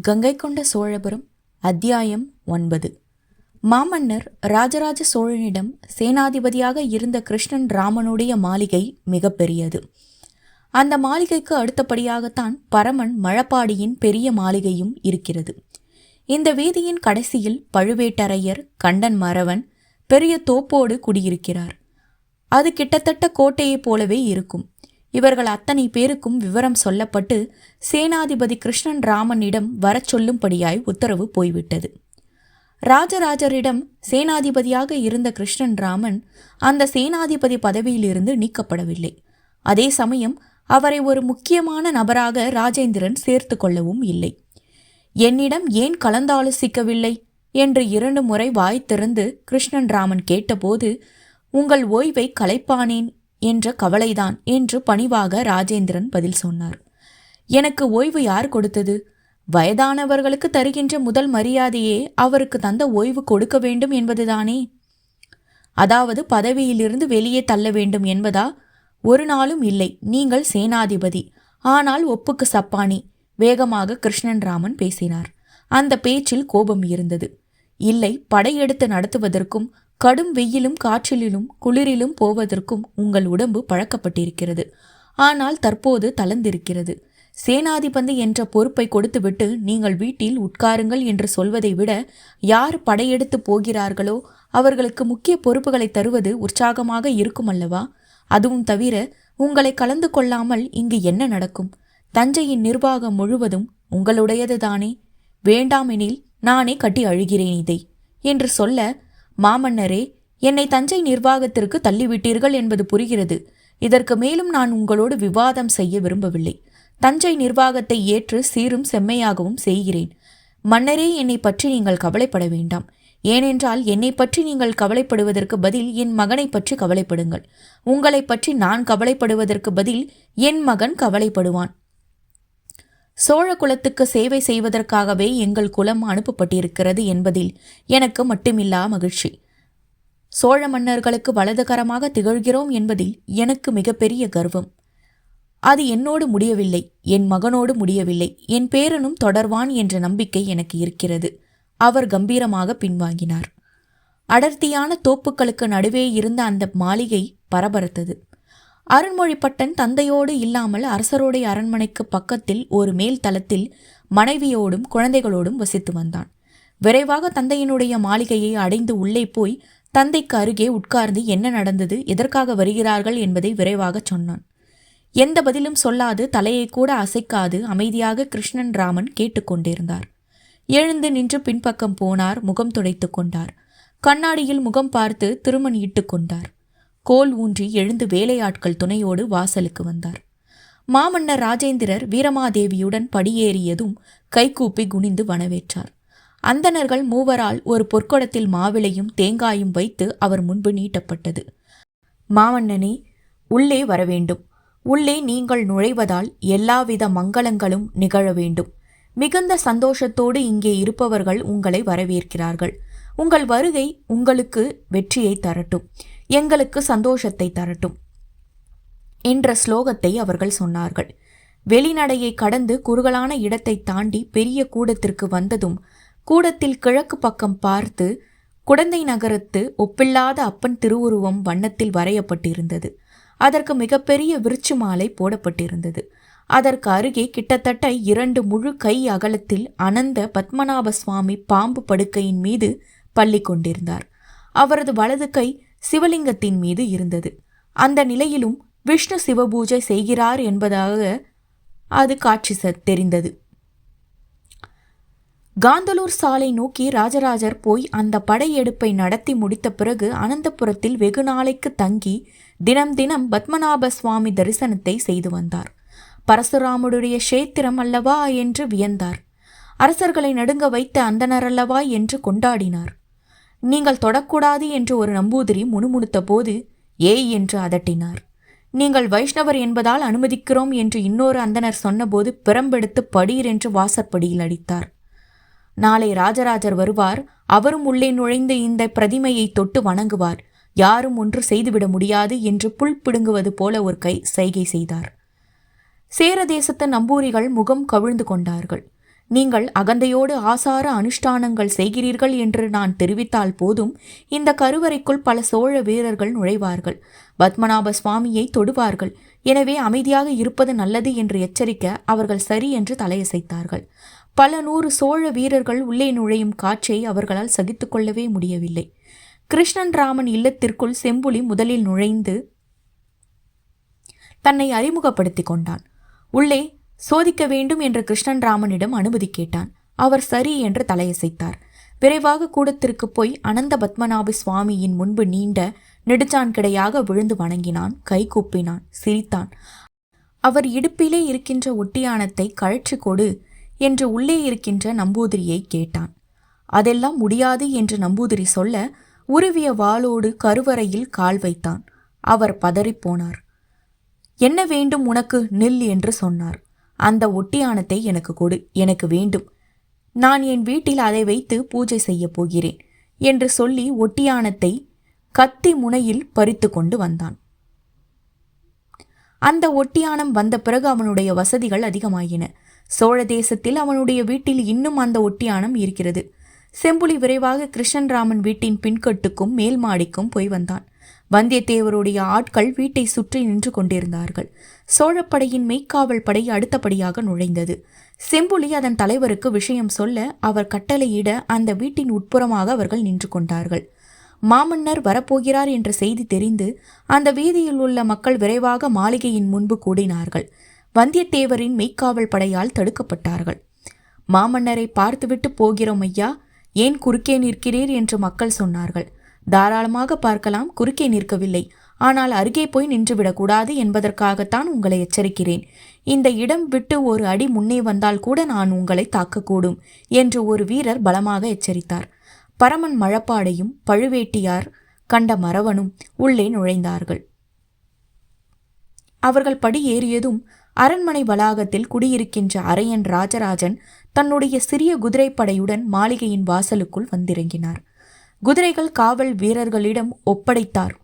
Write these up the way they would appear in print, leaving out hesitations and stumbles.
கங்கை கொண்ட சோழபுரம். அத்தியாயம் 9. மாமன்னர் ராஜராஜ சோழனிடம் சேனாதிபதியாக இருந்த கிருஷ்ணன் ராமனுடைய மாளிகை மிக பெரியது. அந்த மாளிகைக்கு அடுத்தபடியாகத்தான் பரமன் மழப்பாடியின் பெரிய மாளிகையும் இருக்கிறது. இந்த வீதியின் கடைசியில் பழுவேட்டரையர் கண்டன் மறவன் பெரிய தோப்போடு குடியிருக்கிறார். அது கிட்டத்தட்ட கோட்டையைப் போலவே இருக்கும். இவர்கள் அத்தனை பேருக்கும் விவரம் சொல்லப்பட்டு சேனாதிபதி கிருஷ்ணன் ராமனிடம் வரச் சொல்லும்படியாய் உத்தரவு போய்விட்டது. ராஜராஜரிடம் சேனாதிபதியாக இருந்த கிருஷ்ணன் ராமன் அந்த சேனாதிபதி பதவியிலிருந்து நீக்கப்படவில்லை. அதே சமயம் அவரை ஒரு முக்கியமான நபராக ராஜேந்திரன் சேர்த்து கொள்ளவும் இல்லை. என்னிடம் ஏன் கலந்தாலோசிக்கவில்லை என்று 2 முறை வாய் திறந்து கிருஷ்ணன் ராமன் கேட்டபோது, உங்கள் ஓய்வை கலைப்பானேன் என்ற கவலைதான் என்று பணிவாக ராஜேந்திரன் பதில் சொன்னார். எனக்கு ஓய்வு யார் கொடுத்தது? வயதானவர்களுக்கு தருகின்ற முதல் மரியாதையே அவருக்கு தந்த ஓய்வு கொடுக்க வேண்டும் என்பதுதானே. அதாவது பதவியிலிருந்து வெளியே தள்ள வேண்டும் என்பதா? ஒரு நாளும் இல்லை. நீங்கள் சேனாதிபதி, ஆனால் ஒப்புக்கு சப்பானி. வேகமாக கிருஷ்ணன் ராமன் பேசினார். அந்த பேச்சில் கோபம் இருந்தது. இல்லை, படையெடுத்து நடத்துவதற்கும் கடும் வெயிலும் காற்றிலும் குளிரிலும் போவதற்கும் உங்கள் உடம்பு பழக்கப்பட்டிருக்கிறது. ஆனால் தற்போது தளர்ந்திருக்கிறது. சேனாதிபதி என்ற பொறுப்பை கொடுத்துவிட்டு நீங்கள் வீட்டில் உட்காருங்கள் என்று சொல்வதை விட, யார் படையெடுத்து போகிறார்களோ அவர்களுக்கு முக்கிய பொறுப்புகளை தருவது உற்சாகமாக இருக்கும் அல்லவா? அதுவும் தவிர உங்களை கலந்து கொள்ளாமல் இங்கு என்ன நடக்கும்? தஞ்சையின் நிர்வாகம் முழுவதும் உங்களுடையது தானே. வேண்டாமெனில் நானே கட்டி அழுகிறேன் இதை என்று சொல்ல, மாமன்னரே, என்னை தஞ்சை நிர்வாகத்திற்கு தள்ளிவிட்டீர்கள் என்பது புரிகிறது. இதற்கு மேலும் நான் உங்களோடு விவாதம் செய்ய விரும்பவில்லை. தஞ்சை நிர்வாகத்தை ஏற்று சீரும் செம்மையாகவும் செய்கிறேன். மன்னரே, என்னை பற்றி நீங்கள் கவலைப்பட வேண்டாம். ஏனென்றால் என்னை பற்றி நீங்கள் கவலைப்படுவதற்கு பதில் என் மகனை பற்றி கவலைப்படுங்கள். உங்களை பற்றி நான் கவலைப்படுவதற்கு பதில் என் மகன் கவலைப்படுவான். சோழ குலத்துக்கு சேவை செய்வதற்காகவே எங்கள் குலம் அனுப்பப்பட்டிருக்கிறது என்பதில் எனக்கு மட்டுமில்லா மகிழ்ச்சி. சோழ மன்னர்களுக்கு வலதுகரமாக திகழ்கிறோம் என்பதில் எனக்கு மிகப்பெரிய கர்வம். அது என்னோடு முடியவில்லை, என் மகனோடு முடியவில்லை. என் பேரனும் தொடர்வான் என்ற நம்பிக்கை எனக்கு இருக்கிறது. அவர் கம்பீரமாக பின்வாங்கினார். அடர்த்தியான தோப்புக்களுக்கு நடுவே இருந்த அந்த மாளிகை பரபரத்தது. அருண்மொழிப்பட்டன் தந்தையோடு இல்லாமல் அரசருடைய அரண்மனைக்கு பக்கத்தில் ஒரு மேல் தளத்தில் மனைவியோடும் குழந்தைகளோடும் வசித்து வந்தான். விரைவாக தந்தையினுடைய மாளிகையை அடைந்து உள்ளே போய் தந்தைக்கு அருகே உட்கார்ந்து என்ன நடந்தது, எதற்காக வருகிறார்கள் என்பதை விரைவாக சொன்னான். எந்த பதிலும் சொல்லாது, தலையை கூட அசைக்காது அமைதியாக கிருஷ்ணன் ராமன் கேட்டுக்கொண்டிருந்தார். எழுந்து நின்று பின்பக்கம் போனார். முகம் துடைத்து கொண்டார். கண்ணாடியில் முகம் பார்த்து திருமண் இட்டு கொண்டார். கோல் ஊன்றி எழுந்து வேலையாட்கள் துணையோடு வாசலுக்கு வந்தார். மாமன்னர் ராஜேந்திரர் வீரமாதேவியுடன் படியேறியதும் கைகூப்பி குனிந்து வனவேற்றார். அந்தணர்கள் மூவரால் ஒரு பொற்கொடத்தில் மாவிளையும் தேங்காயும் வைத்து அவர் முன்பு நீட்டப்பட்டது. மாமன்னனே, உள்ளே வரவேண்டும். உள்ளே நீங்கள் நுழைவதால் எல்லாவித மங்களங்களும் நிகழ வேண்டும். மிகுந்த சந்தோஷத்தோடு இங்கே இருப்பவர்கள் உங்களை வரவேற்கிறார்கள். உங்கள் வருகை உங்களுக்கு வெற்றியை தரட்டும், எங்களுக்கு சந்தோஷத்தை தரட்டும் என்ற ஸ்லோகத்தை அவர்கள் சொன்னார்கள். வெளிநடையை கடந்து குறுகலான இடத்தை தாண்டி பெரிய கூடத்திற்கு வந்ததும் கூடத்தில் கிழக்கு பக்கம் பார்த்து குடந்தை நகரத்து ஒப்பில்லாத அப்பன் திருவுருவம் வண்ணத்தில் வரையப்பட்டிருந்தது. அதற்கு மிகப்பெரிய விருட்ச மாலை போடப்பட்டிருந்தது. அதற்கு அருகே கிட்டத்தட்ட 2 முழு கை அகலத்தில் அனந்த பத்மநாப சுவாமி பாம்பு படுக்கையின் மீது பள்ளி கொண்டிருந்தார். அவரது வலது கை சிவலிங்கத்தின் மீது இருந்தது. அந்த நிலையிலும் விஷ்ணு சிவபூஜை செய்கிறார் என்பதாக அது காட்சி தெரிந்தது. காந்தலூர் சாலை நோக்கி ராஜராஜர் போய் அந்த படையெடுப்பை நடத்தி முடித்த பிறகு அனந்தபுரத்தில் வெகு நாளைக்கு தங்கி தினம் தினம் பத்மநாப சுவாமி தரிசனத்தை செய்து வந்தார். பரசுராமுடைய கஷேத்திரம் அல்லவா என்று வியந்தார். அரசர்களை நடுங்க வைத்த அந்தணரல்லவா என்று கொண்டாடினார். நீங்கள் தொடக்கூடாது என்று ஒரு நம்பூதிரி முணுமுணுத்த போது ஏய் என்று அதட்டினார். நீங்கள் வைஷ்ணவர் என்பதால் அனுமதிக்கிறோம் என்று இன்னொரு அந்தணர் சொன்னபோது பிறம்பெடுத்து படீர் என்று வாசற்படியில் அடித்தார். நாளை ராஜராஜர் வருவார். அவரும் உள்ளே நுழைந்து இந்த பிரதிமையை தொட்டு வணங்குவார். யாரும் ஒன்று செய்துவிட முடியாது என்று புல் பிடுங்குவது போல ஒரு சைகை செய்தார். சேர தேசத்து நம்பூரிகள் முகம் கவிழ்ந்து கொண்டார்கள். நீங்கள் அகந்தையோடு ஆசார அனுஷ்டானங்கள் செய்கிறீர்கள் என்று நான் தெரிவித்தால் போதும், இந்த கருவறைக்குள் பல சோழ வீரர்கள் நுழைவார்கள், பத்மநாப சுவாமியை தொடுவார்கள். எனவே அமைதியாக இருப்பது நல்லது என்று எச்சரிக்க அவர்கள் சரி என்று தலையசைத்தார்கள். பல 100 சோழ வீரர்கள் உள்ளே நுழையும் காட்சியை அவர்களால் சகித்து கொள்ளவே முடியவில்லை. கிருஷ்ணன் ராமன் இல்லத்திற்குள் செம்புலி முதலில் நுழைந்து தன்னை அறிமுகப்படுத்தி கொண்டான். உள்ளே சோதிக்க வேண்டும் என்று கிருஷ்ணன் ராமனிடம் அனுமதி கேட்டான். அவர் சரி என்று தலையசைத்தார். விரைவாக கூடத்திற்கு போய் அனந்த பத்மநாப சுவாமியின் முன்பு நீண்ட நெடுஞ்சான்கிடையாக விழுந்து வணங்கினான், கை கூப்பினான், சிரித்தான். அவர் இடுப்பிலே இருக்கின்ற ஒட்டியானத்தை கழற்றி கொடு என்று உள்ளே இருக்கின்ற நம்பூதிரியை கேட்டான். அதெல்லாம் முடியாது என்று நம்பூதிரி சொல்ல, உருவிய வாளோடு கருவறையில் கால் வைத்தான். அவர் பதறிப்போனார். என்ன வேண்டும் உனக்கு, நில் என்று சொன்னார். அந்த ஒட்டியானத்தை எனக்கு கொடு, எனக்கு வேண்டும். நான் என் வீட்டில் அதை வைத்து பூஜை செய்ய போகிறேன் என்று சொல்லி ஒட்டியானத்தை கத்தி முனையில் பறித்து கொண்டு வந்தான். அந்த ஒட்டியானம் வந்த பிறகு அவனுடைய வசதிகள் அதிகமாயின. சோழ தேசத்தில் அவனுடைய வீட்டில் இன்னும் அந்த ஒட்டியானம் இருக்கிறது. செம்புலி விரைவாக கிருஷ்ணன்ராமன் வீட்டின் பின்கட்டுக்கும் மேல் மாடிக்கும் போய் வந்தான். வந்தியத்தேவருடைய ஆட்கள் வீட்டை சுற்றி நின்று கொண்டிருந்தார்கள். சோழப்படையின் மெய்க்காவல் படை அடுத்தபடியாக நுழைந்தது. செம்புலி அதன் தலைவருக்கு விஷயம் சொல்ல, அவர் கட்டளையிட அந்த வீட்டின் உட்புறமாக அவர்கள் நின்று கொண்டார்கள். மாமன்னர் வரப்போகிறார் என்ற செய்தி தெரிந்து அந்த வீதியில் உள்ள மக்கள் விரைவாக மாளிகையின் முன்பு கூடினார்கள். வந்தியத்தேவரின் மெய்க்காவல் படையால் தடுக்கப்பட்டார்கள். மாமன்னரை பார்த்துவிட்டு போகிறோம் ஐயா, ஏன் குறுக்கே நிற்கிறீர் என்று மக்கள் சொன்னார்கள். தாராளமாக பார்க்கலாம், குறுக்கே நிற்கவில்லை. ஆனால் அருகே போய் நின்றுவிடக்கூடாது என்பதற்காகத்தான் உங்களை எச்சரிக்கிறேன். இந்த இடம் விட்டு ஒரு அடி முன்னே வந்தால் கூட நான் உங்களை தாக்கக்கூடும் என்று ஒரு வீரர் பலமாக எச்சரித்தார். பரமன் மழப்பாடையும் பழுவேட்டியார் கண்ட மறவனும் உள்ளே நுழைந்தார்கள். அவர்கள் படி ஏறியதும் அரண்மனை வளாகத்தில் குடியிருக்கின்ற அரையன் ராஜராஜன் தன்னுடைய சிறிய குதிரைப்படையுடன் மாளிகையின் வாசலுக்குள் வந்திறங்கினார். குதிரைகள் காவல் வீரர்களிடம் ஒப்படைத்தார்.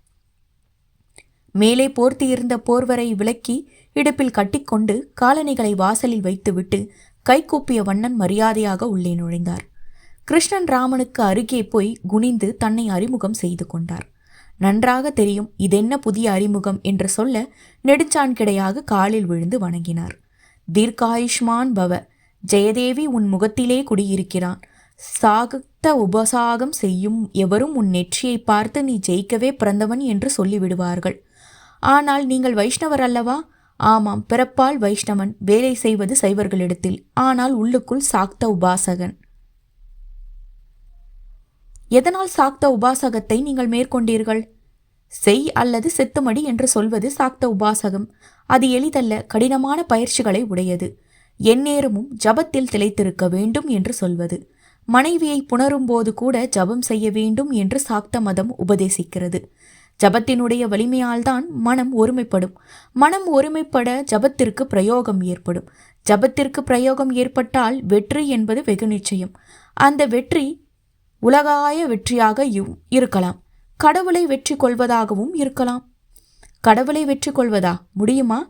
மேலே போர்த்தியிருந்த போர்வரை விலக்கி இடுப்பில் கட்டிக்கொண்டு காலணிகளை வாசலில் வைத்துவிட்டு கைகூப்பிய வண்ணன் மரியாதையாக உள்ளே நுழைந்தார். கிருஷ்ணன் ராமனுக்கு அருகே போய் குனிந்து தன்னை அறிமுகம் செய்து கொண்டார். நன்றாக தெரியும், இதென்ன புதிய அறிமுகம் என்று சொல்ல நெடுஞ்சான்கிடையாக காலில் விழுந்து வணங்கினார். தீர்காயுஷ்மான் பவ, ஜெயதேவி உன் முகத்திலே குடியிருக்கிறான். சாகத்த உபசாகம் செய்யும் எவரும் உன் நெற்றியை பார்த்து நீ ஜெயிக்கவே பிறந்தவன் என்று சொல்லிவிடுவார்கள். ஆனால் நீங்கள் வைஷ்ணவர் அல்லவா? ஆமாம், பிறப்பால் வைஷ்ணவன், வேலை செய்வது சைவர்களிடத்தில். ஆனால் உள்ளுக்குள் சாக்த உபாசகன். எதனால் சாக்த உபாசகத்தை நீங்கள் மேற்கொண்டீர்கள்? செய் அல்லது செத்துமடி என்று சொல்வது சாக்த உபாசகம். அது எளிதல்ல, கடினமான பயிற்சிகளை உடையது. எந்நேரமும் ஜபத்தில் திளைத்திருக்க வேண்டும் என்று சொல்வது. மனைவியை புணரும்போது கூட ஜபம் செய்ய வேண்டும் என்று சாக்த மதம் உபதேசிக்கிறது. ஜபத்தினுடைய வலிமையால்தான் மனம் ஒருமைப்படும். மனம் ஒருமைப்பட ஜபத்திற்கு பிரயோகம் ஏற்படும். ஜபத்திற்கு பிரயோகம் ஏற்பட்டால் வெற்றி என்பது வெகு நிச்சயம். அந்த வெற்றி உலகாய வெற்றியாக இருக்கலாம், கடவுளை வெற்றி கொள்வதாகவும் இருக்கலாம். கடவுளை வெற்றி கொள்வதா? முடியுமா?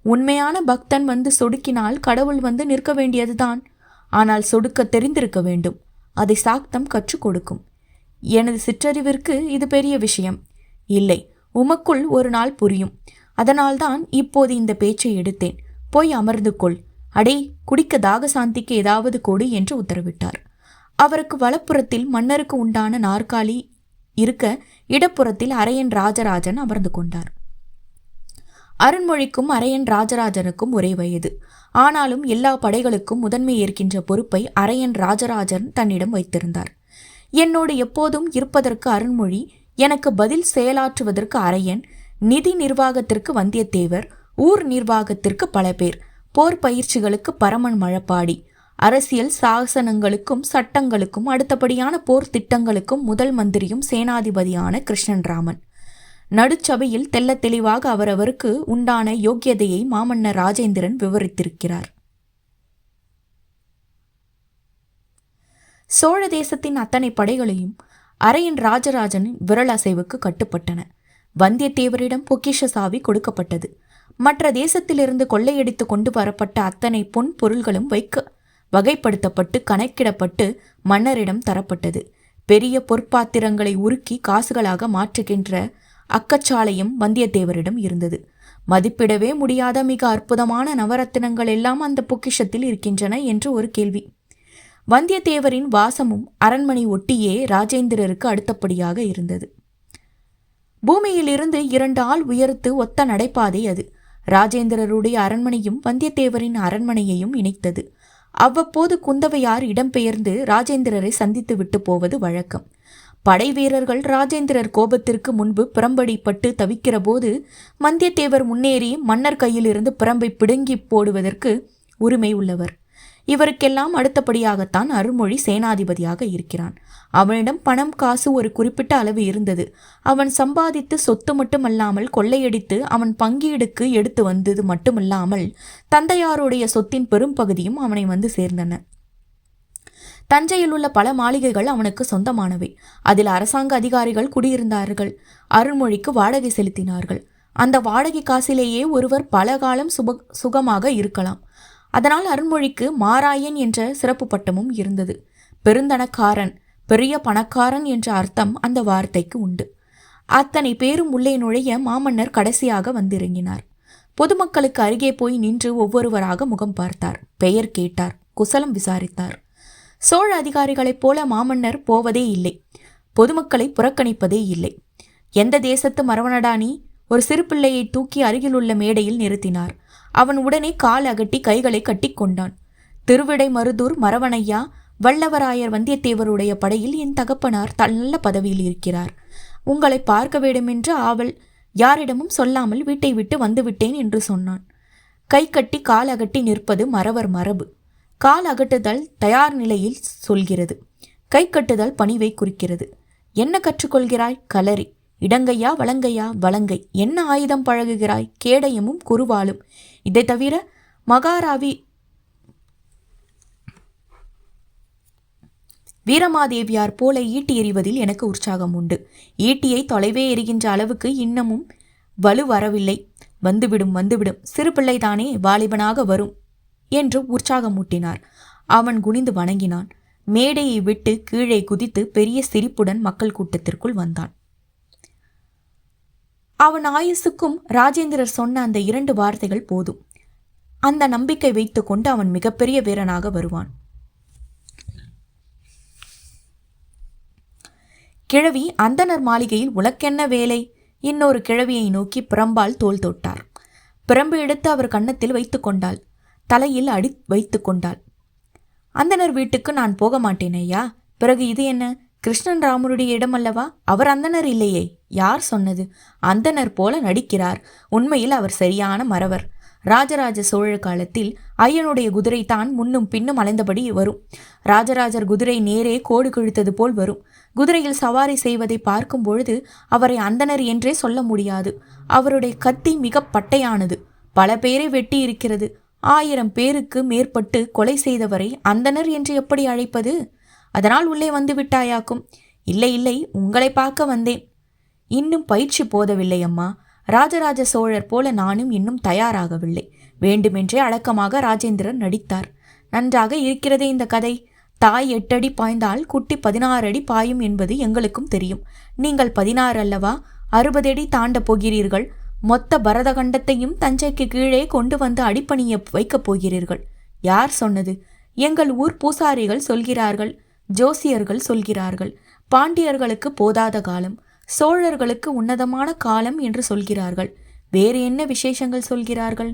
உண்மையான பக்தன் வந்து சொடுக்கினால் கடவுள் வந்து நிற்க வேண்டியதுதான். ஆனால் சொடுக்க தெரிந்திருக்க வேண்டும். அதை சாக்தம் கற்றுக் கொடுக்கும். எனது சிற்றறிவிற்கு இது பெரிய விஷயம் இல்லை. உமக்குள் ஒரு நாள் புரியும். அதனால்தான் இப்போது இந்த பேச்சை எடுத்தேன். போய் அமர்ந்து கொள். அடே, குடிக்க தாகசாந்திக்கு ஏதாவது கொடு என்று உத்தரவிட்டார். அவருக்கு வலப்புறத்தில் மன்னருக்கு உண்டான நாற்காலி இருக்க, இடப்புறத்தில் அரையன் ராஜராஜன் அமர்ந்து கொண்டார். அருண்மொழிக்கும் அரையன் ராஜராஜனுக்கும் ஒரே வயது. ஆனாலும் எல்லா படைகளுக்கும் முதன்மை ஏற்கின்ற பொறுப்பை அரையன் ராஜராஜன் தன்னிடம் வைத்திருந்தார். என்னோடு எப்போதும் இருப்பதற்கு அருண்மொழி, எனக்கு பதில் செயலாற்றுவதற்கு அரையன், நிதி நிர்வாகத்திற்கு வந்தியத்தேவர், ஊர் நிர்வாகத்திற்கு பல பேர், போர் பயிற்சிகளுக்கு பரமன் மழப்பாடி, அரசியல் சாசனங்களுக்கும் சட்டங்களுக்கும் அடுத்தபடியான போர் திட்டங்களுக்கும் முதல் மந்திரியும் சேனாதிபதியான கிருஷ்ணன் ராமன். நடுச்சபையில் தெல்ல தெளிவாக அவரவருக்கு உண்டான யோக்கியதையை மாமன்னர் ராஜேந்திரன் விவரித்திருக்கிறார். சோழ தேசத்தின் அத்தனை படைகளையும் அரையன் ராஜராஜனின் விரல் அசைவுக்கு கட்டுப்பட்டன. வந்தியத்தேவரிடம் பொக்கிஷ சாவி கொடுக்கப்பட்டது. மற்ற தேசத்திலிருந்து கொள்ளையடித்து கொண்டு வரப்பட்ட அத்தனை பொன் பொருள்களும் வகைப்படுத்தப்பட்டு கணக்கிடப்பட்டு மன்னரிடம் தரப்பட்டது. பெரிய பொற்பாத்திரங்களை உருக்கி காசுகளாக மாற்றுகின்ற அக்கச்சாலையும் வந்தியத்தேவரிடம் இருந்தது. மதிப்பிடவே முடியாத மிக அற்புதமான நவரத்தினங்கள் எல்லாம் அந்த பொக்கிஷத்தில் இருக்கின்றன என்று ஒரு கேள்வி. வந்தியத்தேவரின் வாசமும் அரண்மனை ஒட்டியே ராஜேந்திரருக்கு அடுத்தபடியாக இருந்தது. பூமியிலிருந்து 2 ஆள் உயரத்து ஒத்த நடைபாதை அது. ராஜேந்திரருடைய அரண்மனையும் வந்தியத்தேவரின் அரண்மனையையும் இணைத்தது. அவ்வப்போது குந்தவையார் இடம்பெயர்ந்து ராஜேந்திரரை சந்தித்து விட்டு போவது வழக்கம். படை வீரர்கள் ராஜேந்திரர் கோபத்திற்கு முன்பு பிரம்படிப்பட்டு தவிக்கிற போது வந்தியத்தேவர் முன்னேறி மன்னர் கையிலிருந்து பிரம்பை பிடுங்கி போடுவதற்கு உரிமை உள்ளவர். இவருக்கெல்லாம் அடுத்தபடியாகத்தான் அருள்மொழி சேனாதிபதியாக இருக்கிறான். அவனிடம் பணம் காசு ஒரு குறிப்பிட்ட அளவு இருந்தது. அவன் சம்பாதித்து சொத்து மட்டுமல்லாமல் கொள்ளையடித்து அவன் பங்கீடுக்கு எடுத்து வந்தது மட்டுமல்லாமல் தந்தையாருடைய சொத்தின் பெரும் பகுதியும் அவனை வந்து சேர்ந்தன. தஞ்சையில் உள்ள பல மாளிகைகள் அவனுக்கு சொந்தமானவை. அதில் அரசாங்க அதிகாரிகள் குடியிருந்தார்கள். அருள்மொழிக்கு வாடகை செலுத்தினார்கள். அந்த வாடகை காசிலேயே ஒருவர் பல காலம் சுகமாக இருக்கலாம். அதனால் அருள்மொழிக்கு மாராயன் என்ற சிறப்பு பட்டமும் இருந்தது. பெருந்தனக்காரன், பெரிய பணக்காரன் என்ற அர்த்தம் அந்த வார்த்தைக்கு உண்டு. அத்தனை பேரும் உள்ளே நுழைய மாமன்னர் கடைசியாக வந்திறங்கினார். பொதுமக்களுக்கு அருகே போய் நின்று ஒவ்வொருவராக முகம் பார்த்தார். பெயர் கேட்டார். குசலம் விசாரித்தார். சோழ அதிகாரிகளைப் போல மாமன்னர் போவதே இல்லை. பொதுமக்களை புறக்கணிப்பதே இல்லை. எந்த தேசத்து மரவனடா நீ? ஒரு சிறு பிள்ளையை தூக்கி அருகிலுள்ள மேடையில் நிறுத்தினார். அவன் உடனே கால் அகட்டி கைகளை கட்டி கொண்டான். திருவிடை மருதூர் மரவனையா, வல்லவராயர் வந்தியத்தேவருடைய படையில் என் தகப்பனார் நல்ல பதவியில் இருக்கிறார். உங்களை பார்க்க வேண்டுமென்று ஆவல். யாரிடமும் சொல்லாமல் வீட்டை விட்டு வந்துவிட்டேன் என்று சொன்னான். கை கட்டி கால் அகட்டி நிற்பது மறவர் மரபு. கால் அகட்டுதல் தயார் நிலையில் சொல்கிறது. கை கட்டுதல் பணிவை குறிக்கிறது. என்ன கற்றுக்கொள்கிறாய்? களரி. இடங்கையா வலங்கையா? வலங்கை. என்ன ஆயுதம் பழகுகிறாய்? கேடயமும் குருவாலும். இதை தவிர மகாராவி வீரமாதேவியார் போல ஈட்டி எறிவதில் எனக்கு உற்சாகம் உண்டு. ஈட்டியை தொலைவே எறிகின்ற அளவுக்கு இன்னமும் வலு வரவில்லை. வந்துவிடும் வந்துவிடும், சிறு பிள்ளைதானே, வாலிபனாக வரும் என்று உற்சாகமூட்டினார். அவன் குனிந்து வணங்கினான். மேடையை விட்டு கீழே குதித்து பெரிய சிரிப்புடன் மக்கள் கூட்டத்திற்குள் வந்தான். அவன் ஆயுசுக்கும் ராஜேந்திரர் சொன்ன அந்த 2 வார்த்தைகள் போதும். அந்த நம்பிக்கை வைத்து கொண்டு அவன் மிகப்பெரிய வீரனாக வருவான். கிழவி அந்தனர் மாளிகையில் உனக்கென்ன வேலை? இன்னொரு கிழவியை நோக்கி பிரம்பால் தோள் தொட்டார். பிரம்பு எடுத்து அவர் கன்னத்தில் வைத்து கொண்டாள். தலையில் அடி வைத்து கொண்டாள். அந்தனர் வீட்டுக்கு நான் போக மாட்டேன் ஐயா. பிறகு இது என்ன? கிருஷ்ணன் ராமருடைய இடம் அல்லவா? அவர் அந்தனர் இல்லையே. யார் சொன்னது? அந்தனர் போல நடிக்கிறார். உண்மையில் அவர் சரியான மறவர். ராஜராஜ சோழ காலத்தில் ஐயனுடைய குதிரை தான் முன்னும் பின்னும் அலைந்தபடி வரும். ராஜராஜர் குதிரை நேரே கோடு கிழித்தது போல் வரும். குதிரையில் சவாரி செய்வதை பார்க்கும் பொழுது அவரை அந்தனர் என்றே சொல்ல முடியாது. அவருடைய கத்தி மிக பட்டையானது. பல பேரை வெட்டி இருக்கிறது. 1000 பேருக்கு மேற்பட்டு கொலை செய்தவரை அந்தனர் என்று எப்படி அழைப்பது? அதனால் உள்ளே வந்து விட்டாயாக்கும். இல்லை இல்லை, உங்களை பார்க்க வந்தேன். இன்னும் பயிற்சி போதவில்லை அம்மா. ராஜராஜ சோழர் போல நானும் இன்னும் தயாராகவில்லை. வேண்டுமென்றே அடக்கமாக ராஜேந்திரர் நடித்தார். நன்றாக இருக்கிறதே இந்த கதை. தாய் 8 அடி பாய்ந்தால் குட்டி 16 அடி பாயும் என்பது எங்களுக்கும் தெரியும். நீங்கள் 16 அல்லவா? 60 அடி தாண்ட போகிறீர்கள். மொத்த பரதகண்டத்தையும் தஞ்சைக்கு கீழே கொண்டு வந்து அடிப்பணிய வைக்கப் போகிறீர்கள். யார் சொன்னது? எங்கள் ஊர் பூசாரிகள் சொல்கிறார்கள். ஜோசியர்கள் சொல்கிறார்கள். பாண்டியர்களுக்கு போதாத காலம், சோழர்களுக்கு உன்னதமான காலம் என்று சொல்கிறார்கள். வேறு என்ன விசேஷங்கள் சொல்கிறார்கள்?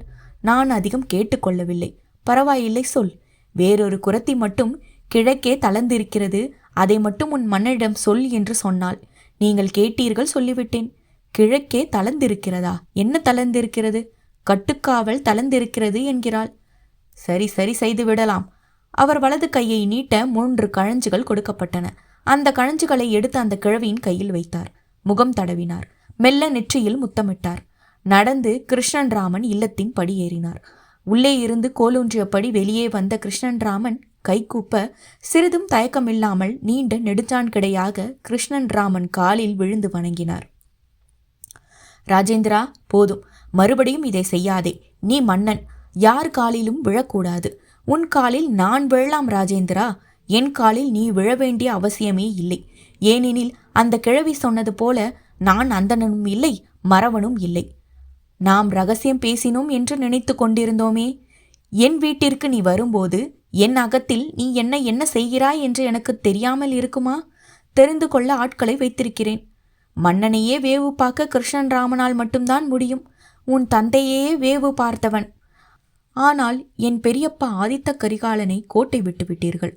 நான் அதிகம் கேட்டுக்கொள்ளவில்லை. பரவாயில்லை, சொல். வேறொரு குரத்தி மட்டும் கிழக்கே தளர்ந்திருக்கிறது. அதை மட்டும் உன் மன்னனிடம் சொல் என்று சொன்னாள். நீங்கள் கேட்டீர்கள், சொல்லிவிட்டேன். கிழக்கே தளர்ந்திருக்கிறதா? என்ன தளர்ந்திருக்கிறது? கட்டுக்காவல் தளர்ந்திருக்கிறது என்கிறாள். சரி சரி, செய்து விடலாம். அவர் வலது கையை நீட்ட 3 கழஞ்சுகள் கொடுக்கப்பட்டன. அந்த கழஞ்சுகளை எடுத்து அந்த கிழவியின் கையில் வைத்தார். முகம் தடவினார். மெல்ல நெற்றியில் முத்தமிட்டார். நடந்து கிருஷ்ணன் ராமன் இல்லத்தின் படியேறினார். உள்ளே இருந்து கோலூன்றியபடி வெளியே வந்த கிருஷ்ணன் ராமன் கைகூப்ப சிறிதும் தயக்கமில்லாமல் நீண்ட நெடுஞ்சான் கிடையாக கிருஷ்ணன் ராமன் காலில் விழுந்து வணங்கினார். ராஜேந்திரா, போதும். மறுபடியும் இதை செய்யாதே. நீ மன்னன். யார் காலிலும் விழக்கூடாது. உன் காலில் நான் விழலாம் ராஜேந்திரா, என் காலில் நீ விழ வேண்டிய அவசியமே இல்லை. ஏனெனில் அந்த கிழவி சொன்னது போல நான் அந்தணனும் இல்லை, மறவனும் இல்லை. நாம் ரகசியம் பேசினோம் என்று நினைத்து கொண்டிருந்தோமே. என் வீட்டிற்கு நீ வரும்போது என் அகத்தில் நீ என்ன செய்கிறாய் என்று எனக்கு தெரியாமல் இருக்குமா? தெரிந்து கொள்ள ஆட்களை வைத்திருக்கிறேன். மன்னனையே வேவு பார்க்க கிருஷ்ணன் ராமனால் மட்டும்தான் முடியும். உன் தந்தையே வேவு பார்த்தவன். ஆனால் என் பெரியப்பா ஆதித்த கரிகாலனை கோட்டை விட்டுவிட்டீர்கள்.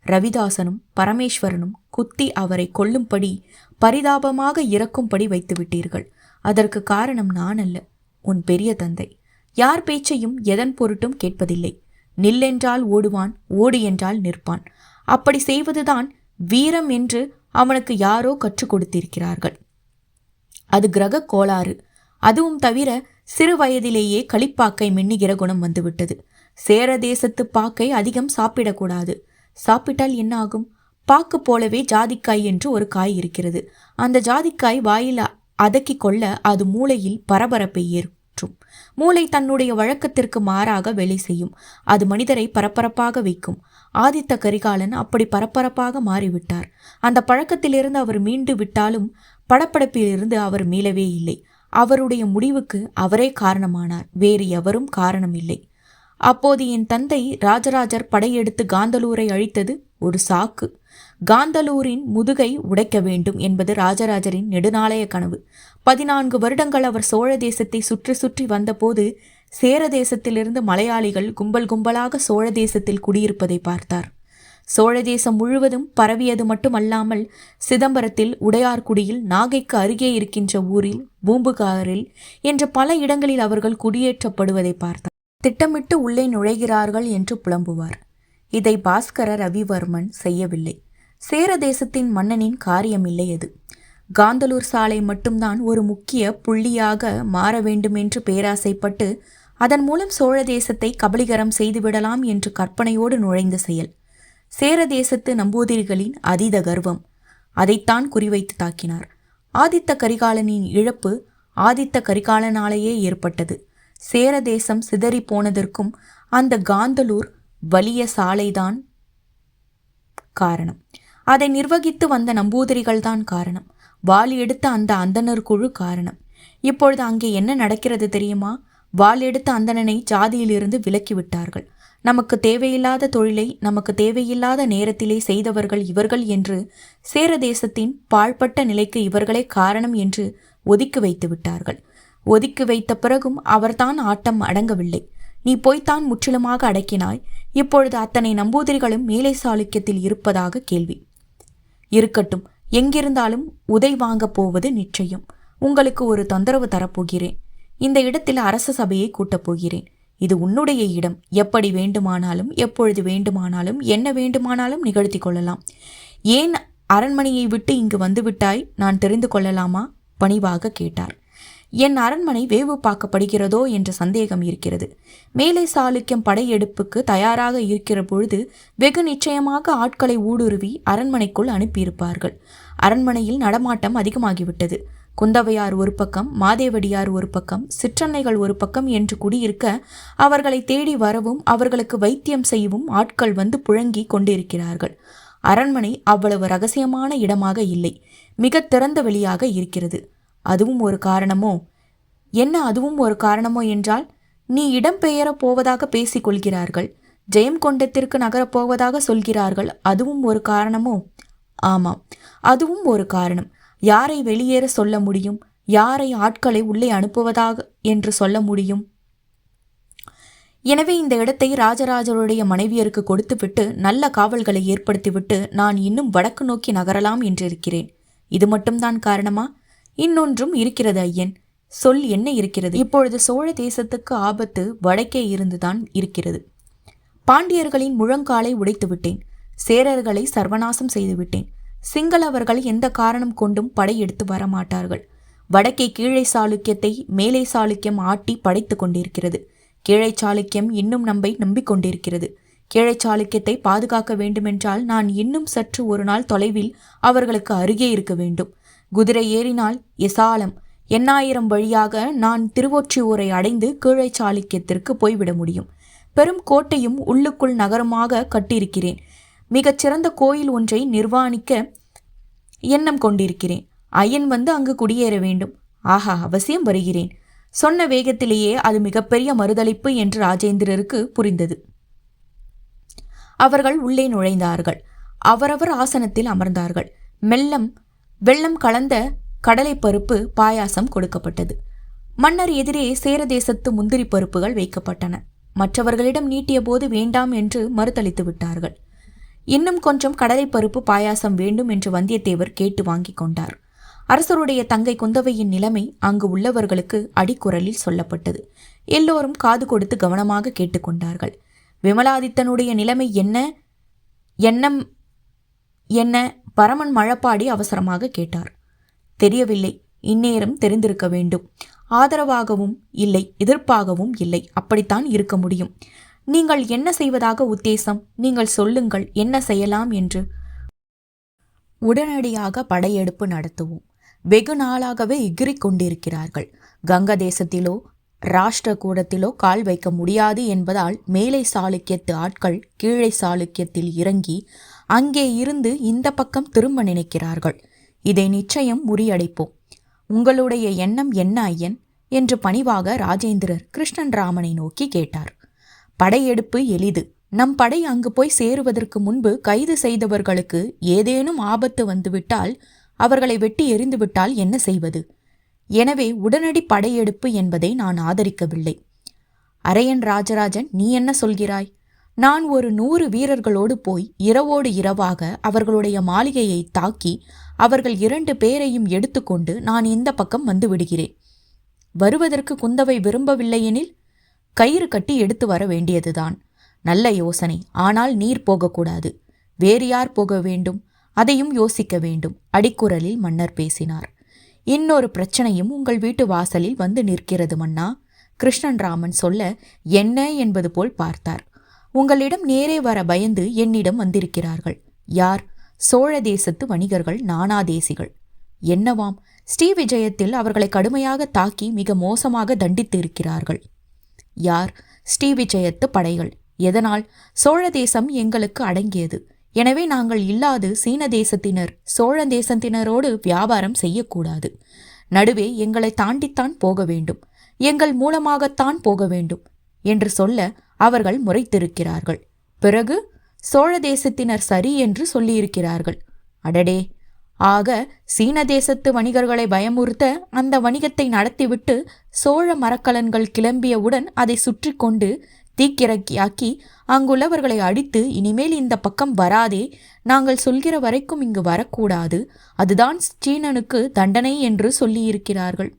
ரவிதாசனும் பரமேஸ்வரனும் குத்தி அவரை கொல்லும்படி பரிதாபமாக இறக்கும்படி வைத்துவிட்டீர்கள். அதற்கு காரணம் நான் அல்ல, உன் பெரிய தந்தை. யார் பேச்சையும் எதன் பொருட்டும் கேட்பதில்லை. நில்லென்றால் ஓடுவான், ஓடு என்றால் நிற்பான். அப்படி செய்வதுதான் வீரம் என்று அவனுக்கு யாரோ கற்றுக் கொடுத்திருக்கிறார்கள். அது கிரக கோளாறு. அதுவும் தவிர சிறு வயதிலேயே களிப்பாக்கை மின்னுகிற குணம் வந்துவிட்டது. சேர தேசத்து பாக்கை அதிகம் சாப்பிடக்கூடாது. சாப்பிட்டால் என்ன ஆகும்? பாக்கு போலவே ஜாதிக்காய் என்று ஒரு காய் இருக்கிறது. அந்த ஜாதிக்காய் வாயில் அதக்கி கொள்ள அது மூளையில் பரபரப்பை ஏற்றும். மூளை தன்னுடைய வழக்கத்திற்கு மாறாக வேலை செய்யும். அது மனிதரை பரபரப்பாக வைக்கும். ஆதித்த கரிகாலன் அப்படி பரபரப்பாக மாறிவிட்டார். அந்த பழக்கத்திலிருந்து அவர் மீண்டு விட்டாலும் படப்படப்பிலிருந்து அவர் மீளவே இல்லை. அவருடைய முடிவுக்கு அவரே காரணமானார், வேறு எவரும் காரணம் இல்லை. அப்போது என் தந்தை ராஜராஜர் படையெடுத்து காந்தலூரை அழித்தது ஒரு சாக்கு. காந்தலூரின் முதுகை உடைக்க வேண்டும் என்பது ராஜராஜரின் நெடுநாளைய கனவு. 14 வருடங்கள் அவர் சோழ தேசத்தை சுற்றி சுற்றி வந்தபோது சேர தேசத்திலிருந்து மலையாளிகள் கும்பல் கும்பலாக சோழ தேசத்தில் குடியிருப்பதை பார்த்தார். சோழ தேசம் முழுவதும் பரவியது மட்டுமல்லாமல் சிதம்பரத்தில், உடையார்குடியில், நாகைக்கு அருகே இருக்கின்ற ஊரில், பூம்புகாரில் என்ற பல இடங்களில் அவர்கள் குடியேற்றப்படுவதை பார்த்தார். திட்டமிட்டு உள்ளே நுழைகிறார்கள் என்று புலம்புவார். இதை பாஸ்கர ரவிவர்மன் செய்யவில்லை. சேர தேசத்தின் மன்னனின் காரியமில்லை அது. காந்தலூர் சாலை மட்டும்தான் ஒரு முக்கிய புள்ளியாக மாற வேண்டுமென்று பேராசைப்பட்டு அதன் மூலம் சோழ தேசத்தை கபலீகரம் செய்துவிடலாம் என்று கற்பனையோடு நுழைந்த செயல். சேர தேசத்து நம்பூதிரிகளின் அதீத கர்வம். அதைத்தான் குறிவைத்து தாக்கினார். ஆதித்த கரிகாலனின் இழப்பு ஆதித்த கரிகாலனாலேயே ஏற்பட்டது. சேர தேசம் சிதறி போனதற்கும் அந்த காந்தலூர் வலிய சாலைதான் காரணம். அதை நிர்வகித்து வந்த நம்பூதிரிகள்தான் காரணம். வாள் எடுத்த அந்த அந்தணர் குழு காரணம். இப்பொழுது அங்கே என்ன நடக்கிறது தெரியுமா? வாள் எடுத்த அந்தணனை ஜாதியிலிருந்து விலக்கிவிட்டார்கள். நமக்கு தேவையில்லாத தொழிலை நமக்கு தேவையில்லாத நேரத்திலே செய்தவர்கள் இவர்கள் என்று, சேர தேசத்தின் பாழ்பட்ட நிலைக்கு இவர்களே காரணம் என்று ஒதுக்கி வைத்து விட்டார்கள். ஒதுக்கி வைத்த பிறகும் அவர்தான் ஆட்டம் அடங்கவில்லை. நீ போய்த்தான் முற்றிலுமாக அடக்கினாய். இப்பொழுது அத்தனை நம்பூதிரிகளும் மேலை சாளுக்கியத்தில் இருப்பதாக கேள்வி. இருக்கட்டும், எங்கிருந்தாலும் உதை வாங்கப் போவது நிச்சயம். உங்களுக்கு ஒரு தொந்தரவு தரப்போகிறேன். இந்த இடத்தில் அரச சபையை கூட்டப் போகிறேன். இது உன்னுடைய இடம். எப்படி வேண்டுமானாலும், எப்பொழுது வேண்டுமானாலும், என்ன வேண்டுமானாலும் நிகழ்த்தி கொள்ளலாம். ஏன் அரண்மனையை விட்டு இங்கு வந்துவிட்டாய், நான் தெரிந்து கொள்ளலாமா? பணிவாக கேட்டார். என் அரண்மனை வேவு பார்க்கப்படுகிறதோ என்ற சந்தேகம் இருக்கிறது. மேலை சாளுக்கியம் படையெடுப்புக்கு தயாராக இருக்கிற பொழுது வெகு நிச்சயமாக ஆட்களை ஊடுருவி அரண்மனைக்குள் அனுப்பியிருப்பார்கள். அரண்மனையில் நடமாட்டம் அதிகமாகிவிட்டது. குந்தவையார் ஒரு பக்கம், மாதேவடியார் ஒரு பக்கம், சிற்றன்னைகள் ஒரு பக்கம் என்று குடியிருக்க அவர்களை தேடி வரவும் அவர்களுக்கு வைத்தியம் செய்யவும் ஆட்கள் வந்து புழங்கி கொண்டிருக்கிறார்கள். அரண்மனை அவ்வளவு ரகசியமான இடமாக இல்லை, மிக திறந்த வெளியாக இருக்கிறது. அதுவும் ஒரு காரணமோ? என்ன அதுவும் ஒரு காரணமோ என்றால், நீ இடம் பெயர போவதாக பேசிக் கொள்கிறார்கள். ஜெயம் கொண்டத்திற்கு நகரப்போவதாக சொல்கிறார்கள். அதுவும் ஒரு காரணமோ? ஆமாம், அதுவும் ஒரு காரணம். யாரை வெளியேற சொல்ல முடியும்? யாரை ஆட்களை உள்ளே அனுப்புவதாக என்று சொல்ல முடியும்? எனவே இந்த இடத்தை ராஜராஜருடைய மனைவியருக்கு கொடுத்துவிட்டு நல்ல காவல்களை ஏற்படுத்திவிட்டு நான் இன்னும் வடக்கு நோக்கி நகரலாம் என்றிருக்கிறேன். இது மட்டும்தான் காரணமா? இன்னொன்றும் இருக்கிறது ஐயன். சொல், என்ன இருக்கிறது? இப்பொழுது சோழ தேசத்துக்கு ஆபத்து வடக்கே இருந்துதான் இருக்கிறது. பாண்டியர்களின் முழங்காலை உடைத்து விட்டேன். சேரர்களை சர்வநாசம் செய்துவிட்டேன். சிங்களவர்கள் எந்த காரணம் கொண்டும் படையெடுத்து வரமாட்டார்கள். வடக்கே கீழை சாளுக்கியத்தை மேலை சாளுக்கியம் ஆட்டி படைத்து கொண்டிருக்கிறது. கீழை சாளுக்கியம் இன்னும் நம்மை நம்பிக்கொண்டிருக்கிறது. கீழை சாளுக்கியத்தை பாதுகாக்க வேண்டுமென்றால் நான் இன்னும் சற்று ஒரு நாள் தொலைவில் அவர்களுக்கு அருகே இருக்க வேண்டும். குதிரை ஏறினால் எசாலம், எண்ணாயிரம் வழியாக நான் திருவொற்றியூரை அடைந்து கீழை சாளுக்கியத்திற்கு போய்விட முடியும். பெரும் கோட்டையும் உள்ளுக்குள் நகரமாக கட்டியிருக்கிறேன். மிகச் சிறந்த கோயில் ஒன்றை நிர்வாணிக்க எண்ணம் கொண்டிருக்கிறேன். ஐயன் வந்து அங்கு குடியேற வேண்டும். ஆஹா, அவசியம் வருகிறேன். சொன்ன வேகத்திலேயே அது மிகப்பெரிய மறுதளிப்பு என்று ராஜேந்திரருக்கு புரிந்தது. அவர்கள் உள்ளே நுழைந்தார்கள். அவரவர் ஆசனத்தில் அமர்ந்தார்கள். வெள்ளம் கலந்த கடலை பருப்பு பாயாசம் கொடுக்கப்பட்டது. மன்னர் எதிரே சேரதேசத்து முந்திரி பருப்புகள் வைக்கப்பட்டன. மற்றவர்களிடம் நீட்டிய போது வேண்டாம் என்று மறுதளித்து விட்டார்கள். இன்னும் கொஞ்சம் கடலை பருப்பு பாயாசம் வேண்டும் என்று வந்தியத்தேவர் கேட்டு வாங்கி கொண்டார். அரசருடைய தங்கை குந்தவையின் நிலைமை அங்கு உள்ளவர்களுக்கு அடிக்குரலில் சொல்லப்பட்டது. எல்லோரும் காது கொடுத்து கவனமாக கேட்டுக்கொண்டார்கள். விமலாதித்தனுடைய நிலைமை என்ன பரமன் மழப்பாடி அவசரமாக கேட்டார். தெரியவில்லை. இந்நேரம் தெரிந்திருக்க வேண்டும். ஆதரவாகவும் இல்லை, எதிர்ப்பாகவும் இல்லை. அப்படித்தான் இருக்க முடியும். நீங்கள் என்ன செய்வதாக உத்தேசம்? நீங்கள் சொல்லுங்கள், என்ன செய்யலாம் என்று. உடனடியாக படையெடுப்பு நடத்துவோம். வெகு நாளாகவே எகிரிக் கொண்டிருக்கிறார்கள். கங்க தேசத்திலோ ராஷ்டிரகூடத்திலோ கால் வைக்க முடியாது என்பதால் மேலை சாளுக்கியத்து ஆட்கள் கீழே சாளுக்கியத்தில் இறங்கி அங்கே இருந்து இந்த பக்கம் திரும்ப நினைக்கிறார்கள். இதை நிச்சயம் முறியடைப்போம். உங்களுடைய எண்ணம் என்ன ஐயன் என்று பணிவாக ராஜேந்திரர் கிருஷ்ணன் ராமனை நோக்கி கேட்டார். படையெடுப்பு எளிது. நம் படை அங்கு போய் சேருவதற்கு முன்பு கைது செய்தவர்களுக்கு ஏதேனும் ஆபத்து வந்துவிட்டால், அவர்களை வெட்டி எறிந்துவிட்டால் என்ன செய்வது? எனவே உடனடி படையெடுப்பு என்பதை நான் ஆதரிக்கவில்லை. அரையன் ராஜராஜன், நீ என்ன சொல்கிறாய்? நான் ஒரு 100 வீரர்களோடு போய் இரவோடு இரவாக அவர்களுடைய மாளிகையை தாக்கி அவர்கள் 2 பேரையும் எடுத்துக்கொண்டு நான் இந்த பக்கம் வந்து விடுகிறேன். வருவதற்கு குந்தவை விரும்பவில்லையெனில் கயிறு கட்டி எடுத்து வர வேண்டியதுதான். நல்ல யோசனை. ஆனால் நீர் போகக்கூடாது. வேறு யார் போக வேண்டும்? அதையும் யோசிக்க வேண்டும். அடிக்குரலில் மன்னர் பேசினார். இன்னொரு பிரச்சனையும் உங்கள் வீட்டு வாசலில் வந்து நிற்கிறது மன்னா. கிருஷ்ணன் ராமன் சொல்ல என்ன என்பது போல் பார்த்தார். உங்களிடம் நேரே வர பயந்து என்னிடம் வந்திருக்கிறார்கள். யார்? சோழ தேசத்து வணிகர்கள், நானாதேசிகள். என்னவாம்? ஸ்ரீவிஜயத்தில் அவர்களை கடுமையாக தாக்கி மிக மோசமாக தண்டித்து இருக்கிறார்கள். யார்? ஸ்ரீவிஜயத்து படைகள். எதனால்? சோழ தேசம் எங்களுக்கு அடங்கியது. எனவே நாங்கள் இல்லாது சீன தேசத்தினர் சோழ தேசத்தினரோடு வியாபாரம் செய்யக்கூடாது. நடுவே எங்களை தாண்டித்தான் போக வேண்டும், எங்கள் மூலமாகத்தான் போக வேண்டும் என்று சொல்ல அவர்கள் முறைத்திருக்கிறார்கள். பிறகு சோழ தேசத்தினர் சரி என்று சொல்லியிருக்கிறார்கள். அடடே! ஆக சீன தேசத்து வணிகர்களை பயமுறுத்த அந்த வணிகத்தை நடத்திவிட்டு சோழ மரக்கலன்கள் கிளம்பியவுடன் அதை சுற்றி கொண்டு தீக்கிரக்கியாக்கி அங்குள்ளவர்களை அடித்து இனிமேல் இந்த பக்கம் வராதே, நாங்கள் சொல்கிற வரைக்கும் இங்கு வரக்கூடாது, அதுதான் சீனனுக்கு தண்டனை என்று சொல்லியிருக்கிறார்கள்.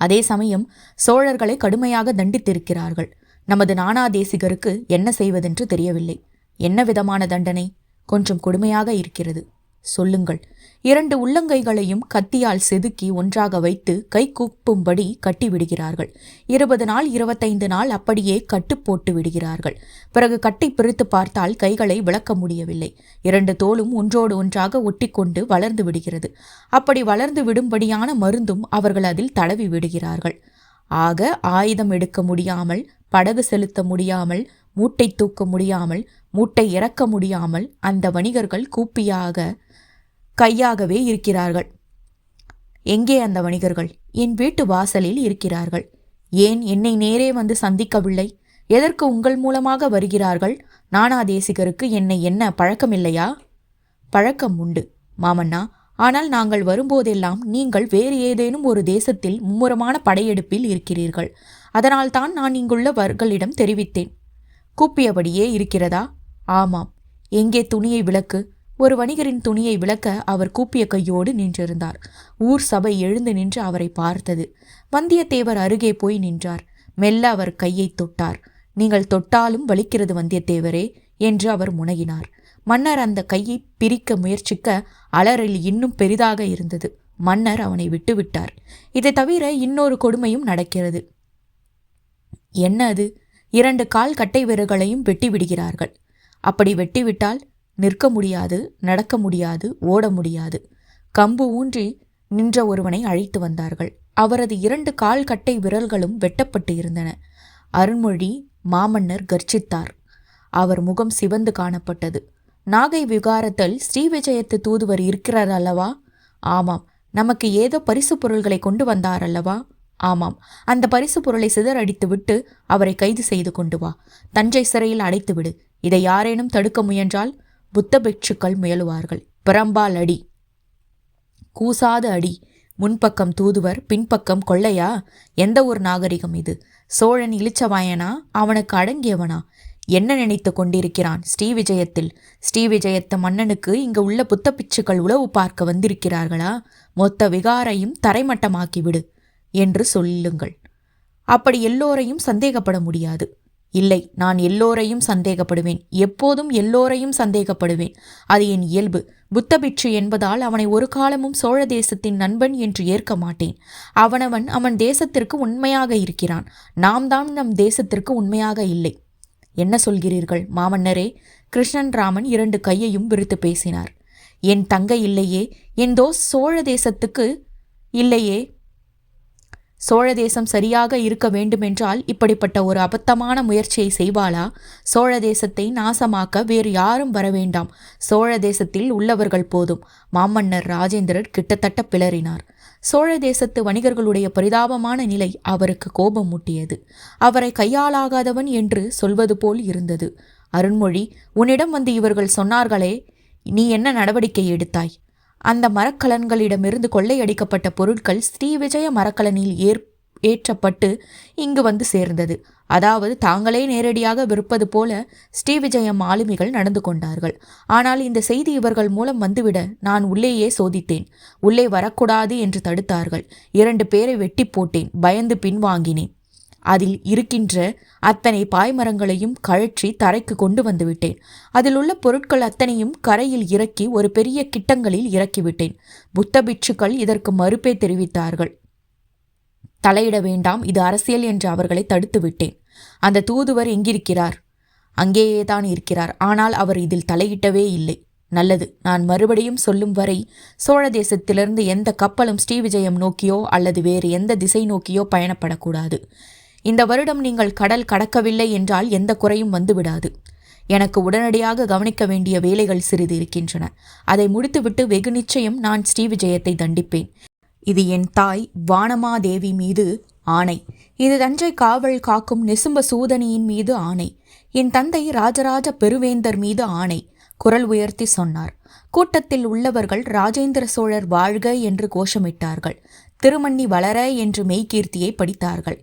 அதே சமயம் சோழர்களை கடுமையாக தண்டித்திருக்கிறார்கள். நமது நானாதேசிகருக்கு என்ன செய்வதென்று தெரியவில்லை. என்ன விதமான தண்டனை? கொஞ்சம் கொடுமையாக இருக்கிறது. சொல்லுங்கள். 2 உள்ளங்கைகளையும் கத்தியால் செதுக்கி ஒன்றாக வைத்து கை கூப்பும்படி கட்டிவிடுகிறார்கள். 20 நாள் 25 நாள் அப்படியே கட்டு போட்டு விடுகிறார்கள். பிறகு கட்டை பிரித்து பார்த்தால் கைகளை விளக்க முடியவில்லை. 2 தோளும் ஒன்றோடு ஒன்றாக ஒட்டிக்கொண்டு வளர்ந்து விடுகிறது. அப்படி வளர்ந்து விடும்படியான மருந்தும் அவர்கள் அதில் தடவி விடுகிறார்கள். ஆக ஆயுதம் எடுக்க முடியாமல், படகு செலுத்த முடியாமல், மூட்டை தூக்க முடியாமல், மூட்டை இறக்க முடியாமல் அந்த வணிகர்கள் கையாகவே இருக்கிறார்கள். எங்கே அந்த வணிகர்கள்? என் வீட்டு வாசலில் இருக்கிறார்கள். ஏன் என்னை நேரே வந்து சந்திக்கவில்லை? எதற்கு உங்கள் மூலமாக வருகிறார்கள்? நானாதேசிகருக்கு என்னை என்ன பழக்கமில்லையா? பழக்கம் உண்டு மாமன்னா. ஆனால் நாங்கள் வரும்போதெல்லாம் நீங்கள் வேறு ஏதேனும் ஒரு தேசத்தில் மும்முரமான படையெடுப்பில் இருக்கிறீர்கள். அதனால்தான் நான் இங்குள்ளவர்களிடம் தெரிவித்தேன். கூப்பியபடியே இருக்கிறதா? ஆமாம். எங்கே துணியை விளக்கு? ஒரு வணிகரின் துணியை விளக்க அவர் கூப்பிய கையோடு நின்றிருந்தார். ஊர் சபை எழுந்து நின்று அவரை பார்த்தது. வந்தியத்தேவர் அருகே போய் நின்றார். மெல்ல அவர் கையை தொட்டார். நீங்கள் தொட்டாலும் வலிக்கிறது வந்தியத்தேவரே என்று அவர் முனகினார். மன்னர் அந்த கையை பிரிக்க முயற்சிக்க அலறல் இன்னும் பெரிதாக இருந்தது. மன்னர் அவனை விட்டுவிட்டார். இதை தவிர இன்னொரு கொடுமையும் நடக்கிறது. என்ன அது? 2 கால் கட்டை விரல்களையும் வெட்டி விடுகிறார்கள். அப்படி வெட்டிவிட்டால் நிற்க முடியாது, நடக்க முடியாது, ஓட முடியாது. கம்பு ஊன்றி நின்ற ஒருவனை அழைத்து வந்தார்கள். அவரது 2 கால் கட்டை விரல்களும் வெட்டப்பட்டு இருந்தன. அருண்மொழி மாமன்னர் கர்ஜித்தார். அவர் முகம் சிவந்து காணப்பட்டது. நாகை விகாரத்தில் ஸ்ரீவிஜயத்து தூதுவர் இருக்கிறார் அல்லவா? ஆமாம். நமக்கு ஏதோ பரிசு பொருள்களை கொண்டு வந்தார் அல்லவா? ஆமாம். அந்த பரிசு பொருளை சிதறடித்துவிட்டு அவரை கைது செய்து கொண்டு வா. தஞ்சை சிறையில் அடைத்துவிடு. இதை யாரேனும் தடுக்க முயன்றால் புத்த பிட்சுக்கள் முயலுவார்கள். பிரம்பால் அடி, கூசாத அடி. முன்பக்கம் தூதுவர், பின்பக்கம் கொள்ளையா? எந்த ஒரு நாகரிகம் இது? சோழன் இளிச்சவாயனா? அவனுக்கு அடங்கியவனா? என்ன நினைத்து கொண்டிருக்கிறான்? ஸ்ரீவிஜயத்தில் ஸ்ரீவிஜயத்த மன்னனுக்கு இங்கு உள்ள புத்த பிச்சுக்கள் உளவு பார்க்க வந்திருக்கிறார்களா? மொத்த விகாரையும் தரைமட்டமாக்கிவிடு என்று சொல்லுங்கள். அப்படி எல்லோரையும் சந்தேகப்பட முடியாது. இல்லை, நான் எல்லோரையும் சந்தேகப்படுவேன். எப்போதும் எல்லோரையும் சந்தேகப்படுவேன். அது என் இயல்பு. புத்த பிட்சு என்பதால் அவனை ஒரு காலமும் சோழ தேசத்தின் நண்பன் என்று ஏற்க மாட்டேன். அவன் தேசத்திற்கு உண்மையாக இருக்கிறான். நாம் தான் நம் தேசத்திற்கு உண்மையாக இல்லை. என்ன சொல்கிறீர்கள் மாமன்னரே? கிருஷ்ணன் ராமன் 2 கையையும் விரித்து பேசினார். என் தங்கை இல்லையே, என் சோழ தேசத்துக்கு இல்லையே. சோழ தேசம் சரியாக இருக்க வேண்டுமென்றால் இப்படிப்பட்ட ஒரு அபத்தமான முயற்சியை செய்வாளா? சோழ தேசத்தை நாசமாக்க வேறு யாரும் வரவேண்டாம். சோழ தேசத்தில் உள்ளவர்கள் போதும். மாமன்னர் ராஜேந்திரர் கிட்டத்தட்ட பிளறினார். சோழ தேசத்து வணிகர்களுடைய பரிதாபமான நிலை அவருக்கு கோபம் மூட்டியது. அவரை கையாளாகாதவன் என்று சொல்வது போல் இருந்தது. அருண்மொழி, உன்னிடம் வந்து இவர்கள் சொன்னார்களே, நீ என்ன நடவடிக்கை எடுத்தாய்? அந்த மரக்கலன்களிடமிருந்து கொள்ளையடிக்கப்பட்ட பொருட்கள் ஸ்ரீவிஜய மரக்கலனில் ஏற்றப்பட்டு இங்கு வந்து சேர்ந்தது. அதாவது தாங்களே நேரடியாக விற்பது போல ஸ்ரீவிஜயம் ஆளுமிகள் நடந்து கொண்டார்கள். ஆனால் இந்த செய்தி இவர்கள் மூலம் வந்துவிட நான் உள்ளேயே சோதித்தேன். உள்ளே வரக்கூடாது என்று தடுத்தார்கள். 2 பேரை வெட்டி போட்டேன். பயந்து பின்வாங்கினேன். அதில் இருக்கின்ற அத்தனை பாய்மரங்களையும் கழற்றி தரைக்கு கொண்டு வந்து விட்டேன். அதில் உள்ள பொருட்கள் அத்தனையும் கரையில் இறக்கி ஒரு பெரிய கிட்டங்களில் இறக்கிவிட்டேன். புத்த பிட்சுக்கள் இதற்கு மறுப்பே தெரிவித்தார்கள். தலையிட வேண்டாம், இது அரசியல் என்று அவர்களை தடுத்து விட்டேன். அந்த தூதுவர் எங்கிருக்கிறார்? அங்கேயேதான் இருக்கிறார். ஆனால் அவர் இதில் தலையிட்டவே இல்லை. நல்லது. நான் மறுபடியும் சொல்லும் வரை சோழ தேசத்திலிருந்து எந்த கப்பலும் ஸ்ரீவிஜயம் நோக்கியோ அல்லது வேறு எந்த திசை நோக்கியோ பயணப்படக்கூடாது. இந்த வருடம் நீங்கள் கடல் கடக்கவில்லை என்றால் எந்த குறையும் வந்துவிடாது. எனக்கு உடனடியாக கவனிக்க வேண்டிய வேலைகள் சிறிது இருக்கின்றன. அதை முடித்துவிட்டு வெகு நிச்சயம் நான் ஸ்ரீவிஜயத்தை தண்டிப்பேன். இது என் தாய் வானமாதேவி மீது ஆணை. இது தஞ்சை காவல் காக்கும் நிசும்ப சூதனியின் மீது ஆணை. என் தந்தை ராஜராஜ பெருவேந்தர் மீது ஆணை. குரல் உயர்த்தி சொன்னார். கூட்டத்தில் உள்ளவர்கள் ராஜேந்திர சோழர் வாழ்க என்று கோஷமிட்டார்கள். திருமண்ணி வளர என்று மெய்கீர்த்தியை படித்தார்கள்.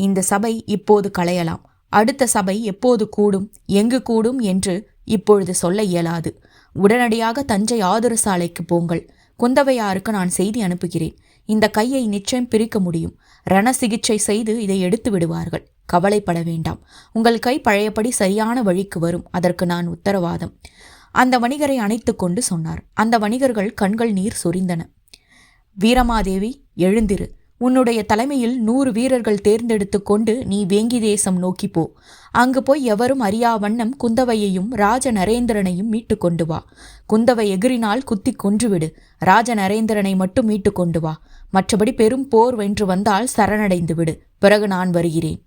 இந்த சபை இப்போது களையலாம். அடுத்த சபை எப்போது கூடும், எங்கு கூடும் என்று இப்பொழுது சொல்ல இயலாது. உடனடியாக தஞ்சை ஆதுர சாலைக்கு போங்கள். குந்தவையாருக்கு நான் செய்தி அனுப்புகிறேன். இந்த கையை நிச்சயம் பிரிக்க முடியும். ரண சிகிச்சை செய்து இதை எடுத்து விடுவார்கள். கவலைப்பட வேண்டாம். உங்கள் கை பழையபடி சரியான வழிக்கு வரும். அதற்கு நான் உத்தரவாதம். அந்த வணிகரை அணைத்து கொண்டு சொன்னார். அந்த வணிகர்கள் கண்கள் நீர் சொரிந்தன. வீரமாதேவி, எழுந்திரு. உன்னுடைய தலைமையில் 100 வீரர்கள் தேர்ந்தெடுத்து கொண்டு நீ வேங்கி தேசம் நோக்கி போ. அங்கு போய் எவரும் அறியா வண்ணம் குந்தவையையும் ராஜ நரேந்திரனையும் மீட்டு கொண்டு வா. குந்தவை எகிரினால் குத்தி கொன்றுவிடு. ராஜ நரேந்திரனை மட்டும் மீட்டு கொண்டு வா. மற்றபடி பெரும் போர் வென்று வந்தால் சரணடைந்து விடு. பிறகு நான் வருகிறேன்.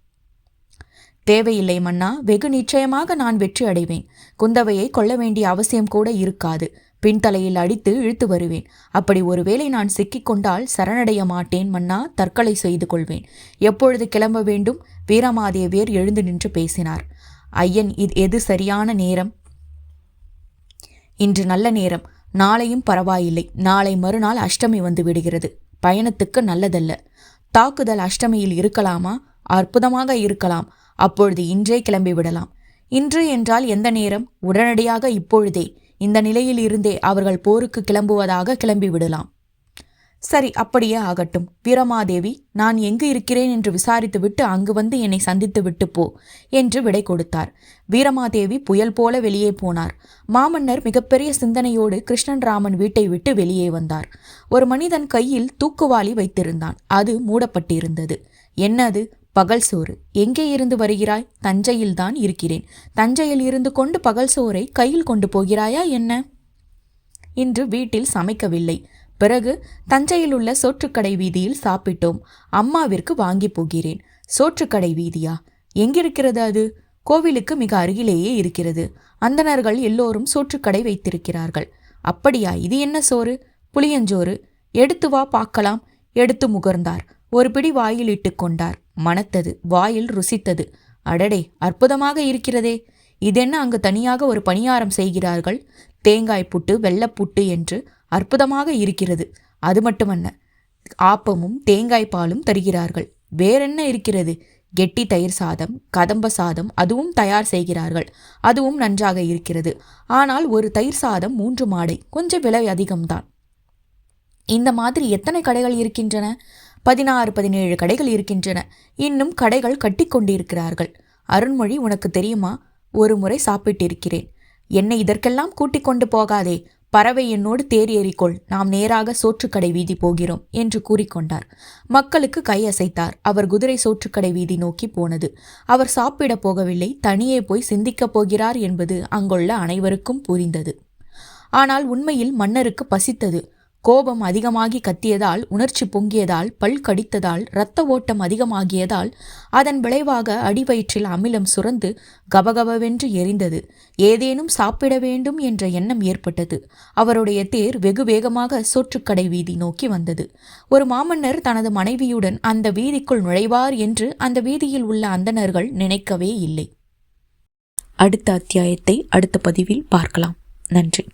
தேவையில்லை மன்னா, வெகு நிச்சயமாக நான் வெற்றி அடைவேன். குந்தவையை கொல்ல வேண்டிய அவசியம் கூட இருக்காது. பின்தலையில் அடித்து இழுத்து வருவேன். அப்படி ஒருவேளை நான் சிக்கிக்கொண்டால் சரணடைய மாட்டேன் மன்னா, தற்கொலை செய்து கொள்வேன். எப்பொழுது கிளம்ப வேண்டும்? வீரமாதேவியர் எழுந்து நின்று பேசினார். ஐயன், எது சரியான நேரம்? இன்று நல்ல நேரம். நாளையும் பரவாயில்லை. நாளை மறுநாள் அஷ்டமி வந்து விடுகிறது. பயணத்துக்கு நல்லதல்ல. தாக்குதல் அஷ்டமியில் இருக்கலாமா? அற்புதமாக இருக்கலாம். அப்பொழுது இன்றே கிளம்பிவிடலாம். இன்று என்றால் எந்த நேரம்? உடனடியாக இப்பொழுதே. இந்த நிலையில் இருந்தே அவர்கள் போருக்கு கிளம்புவதாக கிளம்பிவிடலாம். சரி, அப்படியே ஆகட்டும். வீரமாதேவி, நான் எங்கு இருக்கிறேன் என்று விசாரித்துவிட்டு அங்கு வந்து என்னை சந்தித்து விட்டு போ என்று விடை கொடுத்தார். வீரமாதேவி புயல் போல வெளியே போனார். மாமன்னர் மிகப்பெரிய சிந்தனையோடு கிருஷ்ணன் ராமன் வீட்டை விட்டு வெளியே வந்தார். ஒரு மனிதன் கையில் தூக்குவாளி வைத்திருந்தான். அது மூடப்பட்டிருந்தது. என்ன அது? பகல் சோறு. எங்கே இருந்து வருகிறாய்? தஞ்சையில்தான் இருக்கிறேன். தஞ்சையில் இருந்து கொண்டு பகல் சோறை கையில் கொண்டு போகிறாயா என்ன? இன்று வீட்டில் சமைக்கவில்லை. பிறகு தஞ்சையில் உள்ள சோற்றுக்கடை வீதியில் சாப்பிட்டோம். அம்மாவிற்கு வாங்கி போகிறேன். சோற்றுக்கடை வீதியா? எங்கிருக்கிறது அது? கோவிலுக்கு மிக அருகிலேயே இருக்கிறது. அந்தணர்கள் எல்லோரும் சோற்றுக்கடை வைத்திருக்கிறார்கள். அப்படியா? இது என்ன சோறு? புளியஞ்சோறு. எடுத்து வா பார்க்கலாம். எடுத்து முகர்ந்தார். ஒரு பிடி வாயில் இட்டு கொண்டார். மணத்தது. வாயில் ருசித்தது. அடடே, அற்புதமாக இருக்கிறதே! இதென்ன அங்கு தனியாக ஒரு பணியாரம் செய்கிறார்கள்? தேங்காய் புட்டு, வெள்ளப்புட்டு என்று அற்புதமாக இருக்கிறது. அது மட்டுமல்ல, ஆப்பமும் தேங்காய் பாலும் தருகிறார்கள். வேறென்ன இருக்கிறது? கெட்டி தயிர் சாதம், கதம்ப சாதம், அதுவும் தயார் செய்கிறார்கள். அதுவும் நன்றாக இருக்கிறது. ஆனால் ஒரு தயிர் சாதம் 3 மாடை. கொஞ்சம் விலை அதிகம்தான். இந்த மாதிரி எத்தனை கடைகள் இருக்கின்றன? 16, 17 கடைகள் இருக்கின்றன. இன்னும் கடைகள் கட்டி கொண்டிருக்கிறார்கள். அருண்மொழி, உனக்கு தெரியுமா? ஒரு முறை சாப்பிட்டிருக்கிறேன். என்னை இதற்கெல்லாம் கூட்டிக் கொண்டு போகாதே. பறவை என்னோடு தேர் ஏறிக்கொள். நாம் நேராக சோற்றுக்கடை வீதி போகிறோம் என்று கூறிக்கொண்டார். மக்களுக்கு கை அசைத்தார். அவர் குதிரை சோற்றுக்கடை வீதி நோக்கி போனது. அவர் சாப்பிடப் போகவில்லை, தனியே போய் சிந்திக்கப் போகிறார் என்பது அங்குள்ள அனைவருக்கும் புரிந்தது. ஆனால் உண்மையில் மன்னருக்கு பசித்தது. கோபம் அதிகமாகி கத்தியதால், உணர்ச்சி பொங்கியதால், பல் கடித்ததால், இரத்த ஓட்டம் அதிகமாகியதால், அதன் விளைவாக அடிவயிற்றில் அமிலம் சுரந்து கபகபவென்று எரிந்தது. ஏதேனும் சாப்பிட வேண்டும் என்ற எண்ணம் ஏற்பட்டது. அவருடைய தேர் வெகு வேகமாக சோற்றுக்கடை வீதி நோக்கி வந்தது. ஒரு மாமன்னர் தனது மனைவியுடன் அந்த வீதிக்குள் நுழைவார் என்று அந்த வீதியில் உள்ள அந்தணர்கள் நினைக்கவே இல்லை. அடுத்த அத்தியாயத்தை அடுத்த பதிவில் பார்க்கலாம். நன்றி.